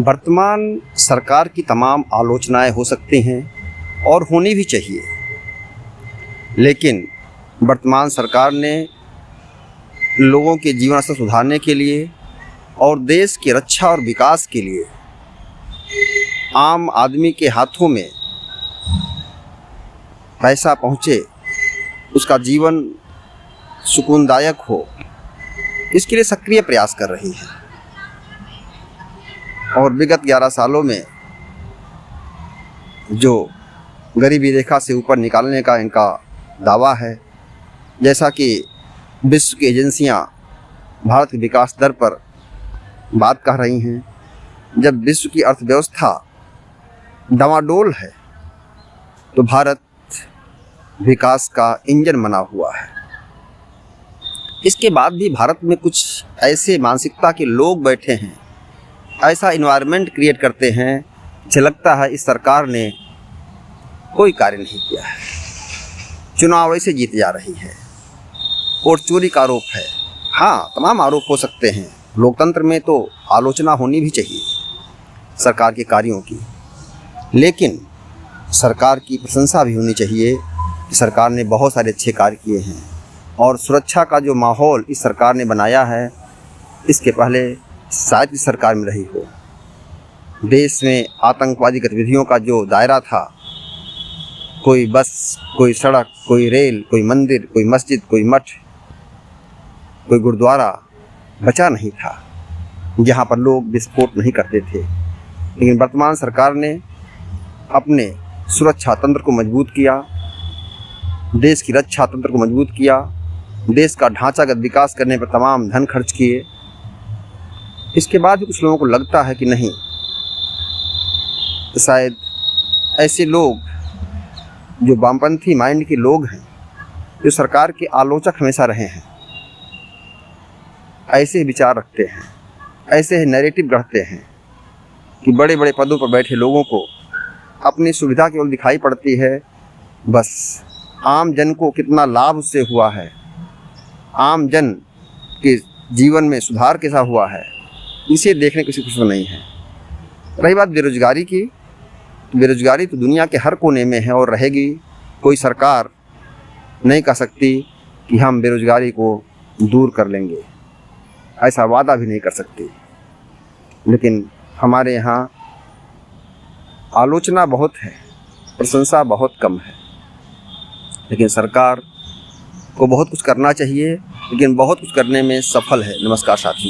वर्तमान सरकार की तमाम आलोचनाएं हो सकती हैं और होनी भी चाहिए, लेकिन वर्तमान सरकार ने लोगों के जीवन स्तर सुधारने के लिए और देश की रक्षा और विकास के लिए आम आदमी के हाथों में पैसा पहुँचे, उसका जीवन सुकूनदायक हो, इसके लिए सक्रिय प्रयास कर रही है। और विगत 11 सालों में जो गरीबी रेखा से ऊपर निकालने का इनका दावा है, जैसा कि विश्व की एजेंसियां भारत के विकास दर पर बात कह रही हैं, जब विश्व की अर्थव्यवस्था डामाडोल है तो भारत विकास का इंजन बना हुआ है। इसके बाद भी भारत में कुछ ऐसे मानसिकता के लोग बैठे हैं, ऐसा इन्वायरमेंट क्रिएट करते हैं, मुझे लगता है इस सरकार ने कोई कार्य नहीं किया है। चुनाव ऐसे जीत जा रही है। वोट चोरी का आरोप है। हाँ, तमाम आरोप हो सकते हैं। लोकतंत्र में तो आलोचना होनी भी चाहिए सरकार के कार्यों की, लेकिन सरकार की प्रशंसा भी होनी चाहिए कि सरकार ने बहुत सारे अच्छे कार्य किए हैं। और सुरक्षा का जो माहौल इस सरकार ने बनाया है, इसके पहले शायद इस सरकार में रही हो। देश में आतंकवादी गतिविधियों का जो दायरा था, कोई बस, कोई सड़क, कोई रेल, कोई मंदिर, कोई मस्जिद, कोई मठ, कोई गुरुद्वारा बचा नहीं था जहाँ पर लोग विस्फोट नहीं करते थे। लेकिन वर्तमान सरकार ने अपने सुरक्षा तंत्र को मजबूत किया, देश की रक्षा तंत्र को मजबूत किया, देश का ढांचागत विकास करने पर तमाम धन खर्च किए। इसके बाद भी कुछ लोगों को लगता है कि नहीं, शायद ऐसे लोग जो वामपंथी माइंड के लोग हैं, जो सरकार के आलोचक हमेशा रहे हैं, ऐसे विचार रखते हैं, ऐसे नैरेटिव गढ़ते हैं कि बड़े बड़े पदों पर बैठे लोगों को अपनी सुविधा केवल दिखाई पड़ती है। बस आम जन को कितना लाभ उससे हुआ है, आम जन के जीवन में सुधार कैसा हुआ है, इसे देखने किसी को नहीं है। रही बात बेरोजगारी की, तो बेरोजगारी तो दुनिया के हर कोने में है और रहेगी। कोई सरकार नहीं कह सकती कि हम बेरोजगारी को दूर कर लेंगे, ऐसा वादा भी नहीं कर सकती। लेकिन हमारे यहाँ आलोचना बहुत है, प्रशंसा बहुत कम है। लेकिन सरकार को बहुत कुछ करना चाहिए, लेकिन बहुत कुछ करने में सफल है। नमस्कार साथी।